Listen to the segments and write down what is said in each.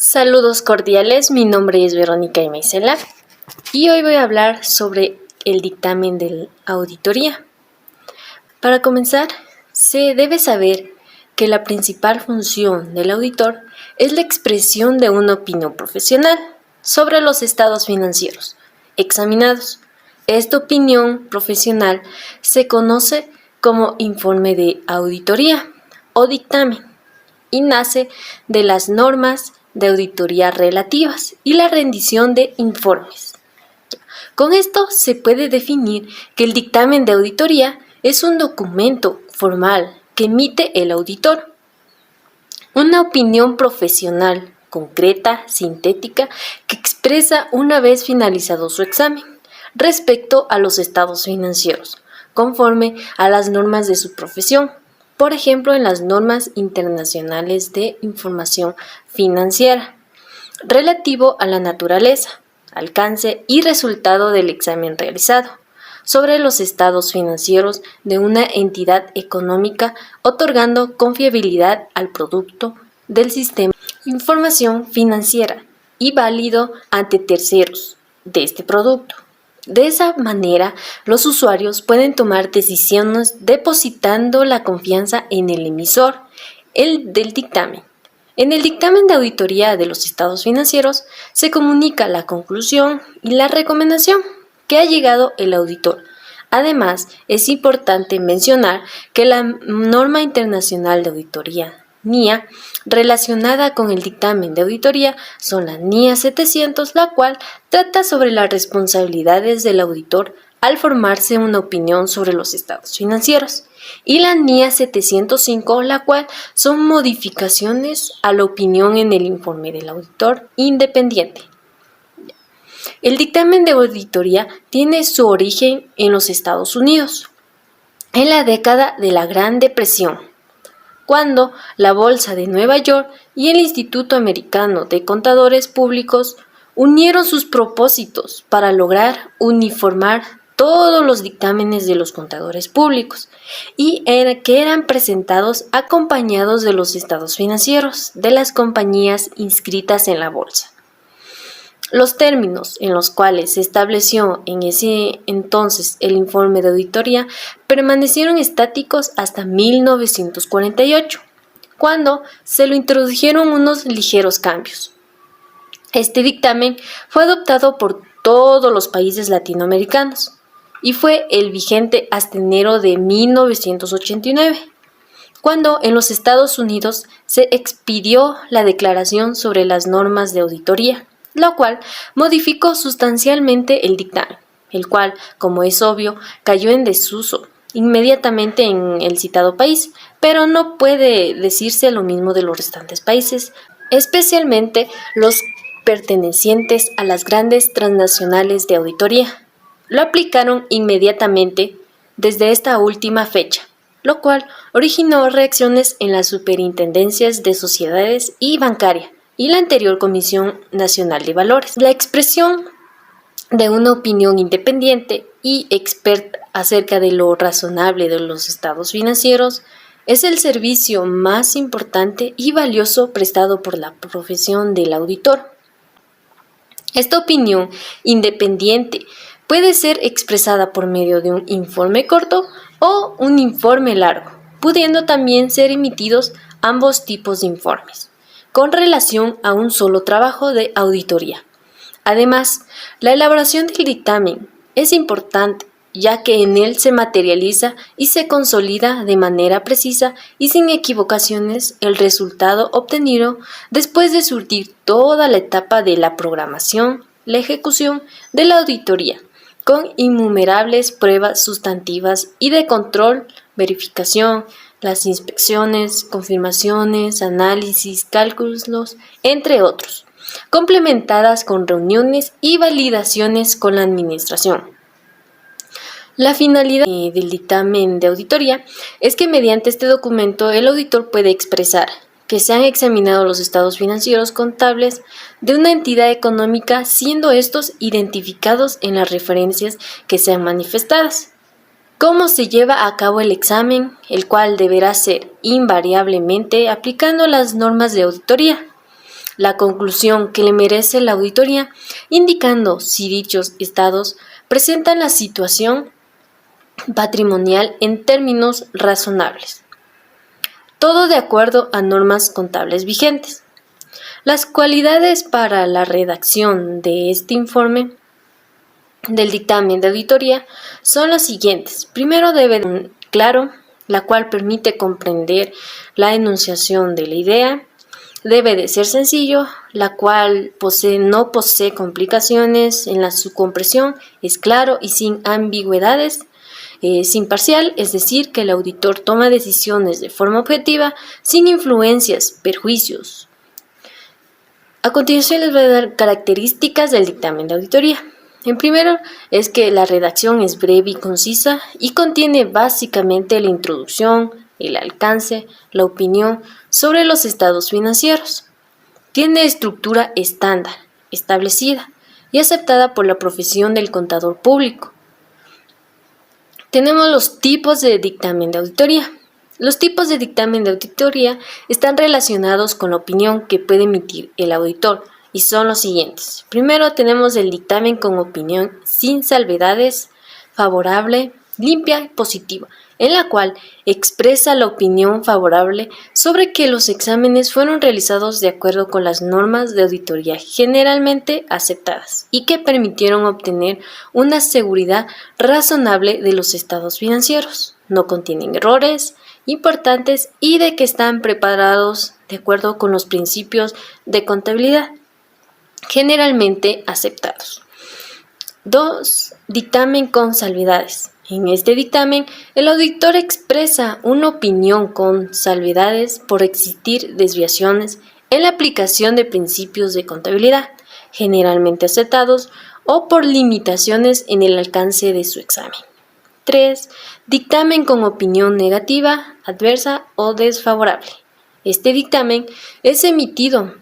Saludos cordiales, mi nombre es Verónica Imaicela y hoy voy a hablar sobre el dictamen de auditoría. Para comenzar, se debe saber que la principal función del auditor es la expresión de una opinión profesional sobre los estados financieros examinados. Esta opinión profesional se conoce como informe de auditoría o dictamen y nace de las normas de auditoría relativas y la rendición de informes. Con esto se puede definir que el dictamen de auditoría es un documento formal que emite el auditor, una opinión profesional concreta, sintética, que expresa una vez finalizado su examen respecto a los estados financieros, conforme a las normas de su profesión. Por ejemplo, en las normas internacionales de información financiera, relativo a la naturaleza, alcance y resultado del examen realizado, sobre los estados financieros de una entidad económica, otorgando confiabilidad al producto del sistema de información financiera y válido ante terceros de este producto. De esa manera, los usuarios pueden tomar decisiones depositando la confianza en el emisor del dictamen. En el dictamen de auditoría de los estados financieros se comunica la conclusión y la recomendación que ha llegado el auditor. Además, es importante mencionar que la norma internacional de auditoría NIA relacionada con el dictamen de auditoría son la NIA 700, la cual trata sobre las responsabilidades del auditor al formarse una opinión sobre los estados financieros, y la NIA 705, la cual son modificaciones a la opinión en el informe del auditor independiente. El dictamen de auditoría tiene su origen en los Estados Unidos, en la década de la Gran Depresión, cuando la Bolsa de Nueva York y el Instituto Americano de Contadores Públicos unieron sus propósitos para lograr uniformar todos los dictámenes de los contadores públicos y que eran presentados acompañados de los estados financieros de las compañías inscritas en la bolsa. Los términos en los cuales se estableció en ese entonces el informe de auditoría permanecieron estáticos hasta 1948, cuando se lo introdujeron unos ligeros cambios. Este dictamen fue adoptado por todos los países latinoamericanos y fue el vigente hasta enero de 1989, cuando en los Estados Unidos se expidió la Declaración sobre las Normas de Auditoría, lo cual modificó sustancialmente el dictamen, el cual, como es obvio, cayó en desuso inmediatamente en el citado país, pero no puede decirse lo mismo de los restantes países, especialmente los pertenecientes a las grandes transnacionales de auditoría. Lo aplicaron inmediatamente desde esta última fecha, lo cual originó reacciones en las superintendencias de sociedades y bancaria y la anterior Comisión Nacional de Valores. La expresión de una opinión independiente y experta acerca de lo razonable de los estados financieros es el servicio más importante y valioso prestado por la profesión del auditor. Esta opinión independiente puede ser expresada por medio de un informe corto o un informe largo, pudiendo también ser emitidos ambos tipos de informes con relación a un solo trabajo de auditoría. Además, la elaboración del dictamen es importante, ya que en él se materializa y se consolida de manera precisa y sin equivocaciones el resultado obtenido después de surtir toda la etapa de la programación, la ejecución de la auditoría, con innumerables pruebas sustantivas y de control, verificación, las inspecciones, confirmaciones, análisis, cálculos, entre otros, complementadas con reuniones y validaciones con la administración. La finalidad del dictamen de auditoría es que mediante este documento el auditor puede expresar que se han examinado los estados financieros contables de una entidad económica, siendo estos identificados en las referencias que sean manifestadas. ¿Cómo se lleva a cabo el examen, el cual deberá ser invariablemente aplicando las normas de auditoría? la conclusión que le merece la auditoría, indicando si dichos estados presentan la situación patrimonial en términos razonables. Todo de acuerdo a normas contables vigentes. Las cualidades para la redacción de este informe del dictamen de auditoría son las siguientes. Primero, debe ser claro, la cual permite comprender la enunciación de la idea. Debe de ser sencillo, la cual no posee complicaciones en su comprensión, es claro y sin ambigüedades. Es imparcial, es decir, que el auditor toma decisiones de forma objetiva, sin influencias, perjuicios. A continuación les voy a dar características del dictamen de auditoría. En primero, es que la redacción es breve y concisa y contiene básicamente la introducción, el alcance, la opinión sobre los estados financieros. Tiene estructura estándar, establecida y aceptada por la profesión del contador público. Tenemos los tipos de dictamen de auditoría. Los tipos de dictamen de auditoría están relacionados con la opinión que puede emitir el auditor y son los siguientes. Primero tenemos el dictamen con opinión sin salvedades, favorable, limpia y positiva, en la cual expresa la opinión favorable sobre que los exámenes fueron realizados de acuerdo con las normas de auditoría generalmente aceptadas y que permitieron obtener una seguridad razonable de los estados financieros. No contienen errores importantes y de que están preparados de acuerdo con los principios de contabilidad generalmente aceptados. 2. Dictamen con salvedades. En este dictamen, el auditor expresa una opinión con salvedades por existir desviaciones en la aplicación de principios de contabilidad generalmente aceptados o por limitaciones en el alcance de su examen. 3. Dictamen con opinión negativa, adversa o desfavorable. Este dictamen es emitido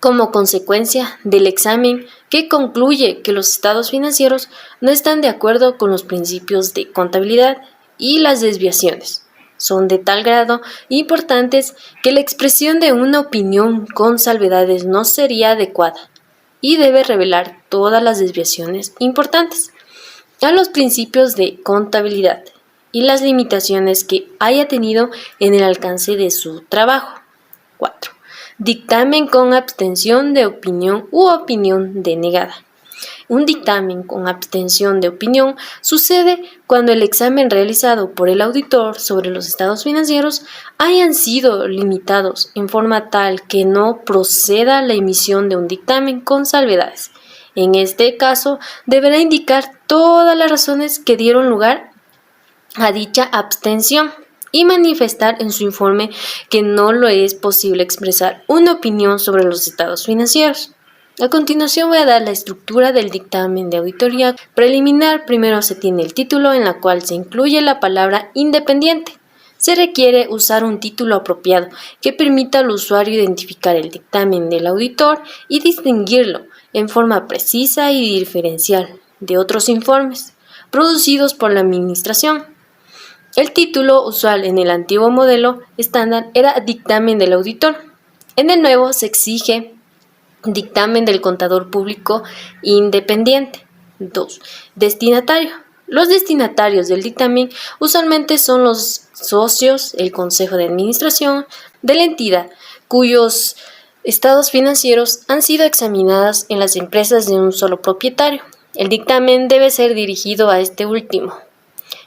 como consecuencia del examen que concluye que los estados financieros no están de acuerdo con los principios de contabilidad y las desviaciones son de tal grado importantes que la expresión de una opinión con salvedades no sería adecuada y debe revelar todas las desviaciones importantes a los principios de contabilidad y las limitaciones que haya tenido en el alcance de su trabajo. 4. Dictamen con abstención de opinión u opinión denegada. Un dictamen con abstención de opinión sucede cuando el examen realizado por el auditor sobre los estados financieros hayan sido limitados en forma tal que no proceda la emisión de un dictamen con salvedades. En este caso, deberá indicar todas las razones que dieron lugar a dicha abstención y manifestar en su informe que no le es posible expresar una opinión sobre los estados financieros. A continuación voy a dar la estructura del dictamen de auditoría preliminar. Primero se tiene el título en la cual se incluye la palabra independiente. Se requiere usar un título apropiado que permita al usuario identificar el dictamen del auditor y distinguirlo en forma precisa y diferencial de otros informes producidos por la administración. El título usual en el antiguo modelo estándar era dictamen del auditor. En el nuevo se exige dictamen del contador público independiente. 2. Destinatario. Los destinatarios del dictamen usualmente son los socios, el consejo de administración de la entidad, cuyos estados financieros han sido examinados en las empresas de un solo propietario. El dictamen debe ser dirigido a este último.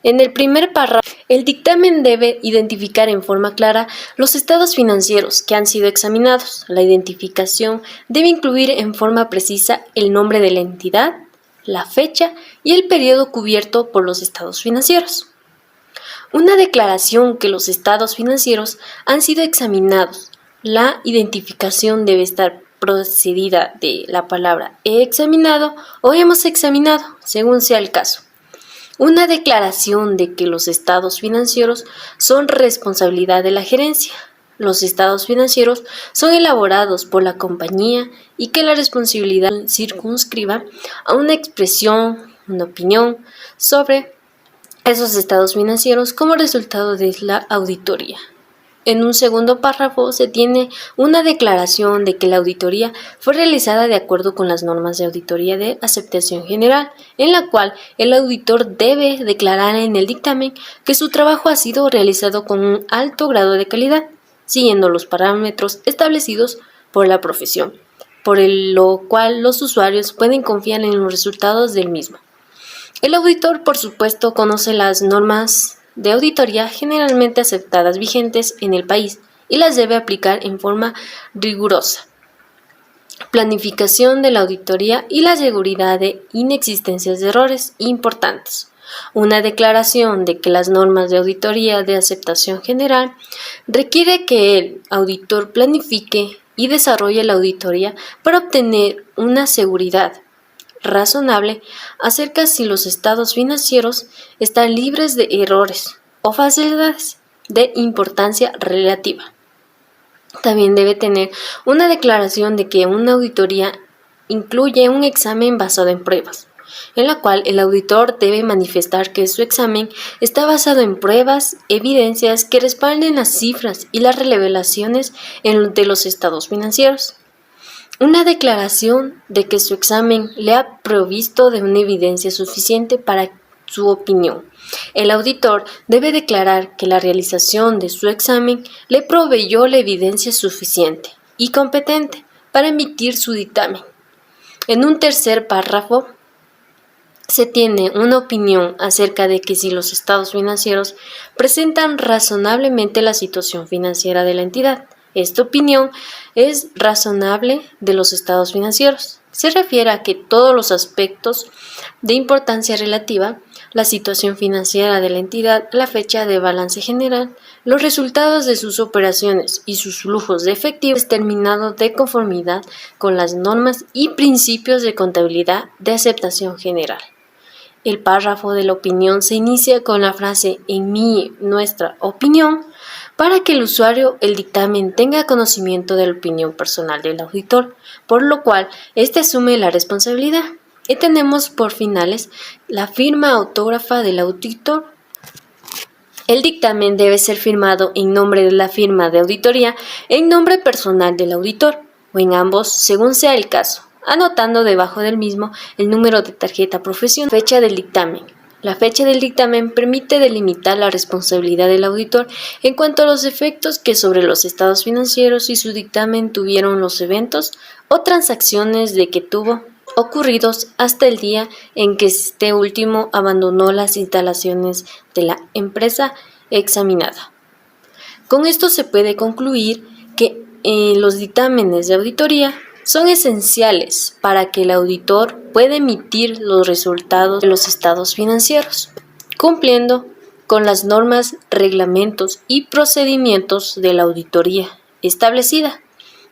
En el primer párrafo, el dictamen debe identificar en forma clara los estados financieros que han sido examinados. La identificación debe incluir en forma precisa el nombre de la entidad, la fecha y el periodo cubierto por los estados financieros. Una declaración que los estados financieros han sido examinados. La identificación debe estar precedida de la palabra he examinado o hemos examinado, según sea el caso. Una declaración de que los estados financieros son responsabilidad de la gerencia. Los estados financieros son elaborados por la compañía y que la responsabilidad circunscriba a una expresión, una opinión sobre esos estados financieros como resultado de la auditoría. En un segundo párrafo se tiene una declaración de que la auditoría fue realizada de acuerdo con las normas de auditoría de aceptación general, en la cual el auditor debe declarar en el dictamen que su trabajo ha sido realizado con un alto grado de calidad, siguiendo los parámetros establecidos por la profesión, lo cual los usuarios pueden confiar en los resultados del mismo. El auditor, por supuesto, conoce las normas de auditoría generalmente aceptadas vigentes en el país y las debe aplicar en forma rigurosa. Planificación de la auditoría y la seguridad de inexistencias de errores importantes. Una declaración de que las normas de auditoría de aceptación general requiere que el auditor planifique y desarrolle la auditoría para obtener una seguridad razonable acerca si los estados financieros están libres de errores o falsedades de importancia relativa. También debe tener una declaración de que una auditoría incluye un examen basado en pruebas, en la cual el auditor debe manifestar que su examen está basado en pruebas, evidencias que respalden las cifras y las revelaciones de los estados financieros. Una declaración de que su examen le ha provisto de una evidencia suficiente para su opinión. El auditor debe declarar que la realización de su examen le proveyó la evidencia suficiente y competente para emitir su dictamen. En un tercer párrafo se tiene una opinión acerca de que si los estados financieros presentan razonablemente la situación financiera de la entidad. Esta opinión es razonable de los estados financieros. Se refiere a que todos los aspectos de importancia relativa, la situación financiera de la entidad, la fecha de balance general, los resultados de sus operaciones y sus flujos de efectivo es terminado de conformidad con las normas y principios de contabilidad de aceptación general. El párrafo de la opinión se inicia con la frase en mi, nuestra opinión, para que el usuario el dictamen tenga conocimiento de la opinión personal del auditor, por lo cual éste asume la responsabilidad. Y tenemos por finales la firma autógrafa del auditor. El dictamen debe ser firmado en nombre de la firma de auditoría en nombre personal del auditor, o en ambos, según sea el caso, anotando debajo del mismo el número de tarjeta profesional, fecha del dictamen. La fecha del dictamen permite delimitar la responsabilidad del auditor en cuanto a los efectos que sobre los estados financieros y su dictamen tuvieron los eventos o transacciones de que tuvo ocurridos hasta el día en que este último abandonó las instalaciones de la empresa examinada. Con esto se puede concluir que los dictámenes de auditoría son esenciales para que el auditor pueda emitir los resultados de los estados financieros, cumpliendo con las normas, reglamentos y procedimientos de la auditoría establecida.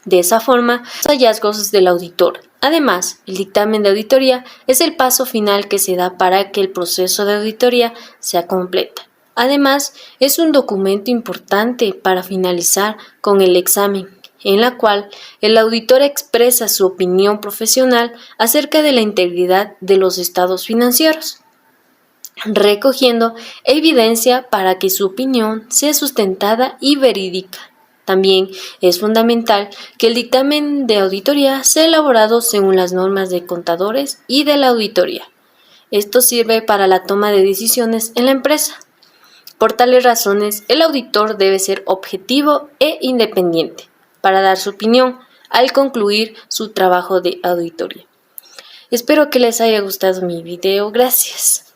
De esa forma, los hallazgos del auditor. Además, el dictamen de auditoría es el paso final que se da para que el proceso de auditoría sea completo. Además, es un documento importante para finalizar con el examen, en la cual el auditor expresa su opinión profesional acerca de la integridad de los estados financieros, recogiendo evidencia para que su opinión sea sustentada y verídica. También es fundamental que el dictamen de auditoría sea elaborado según las normas de contadores y de la auditoría. Esto sirve para la toma de decisiones en la empresa. Por tales razones, el auditor debe ser objetivo e independiente para dar su opinión al concluir su trabajo de auditoría. Espero que les haya gustado mi video. Gracias.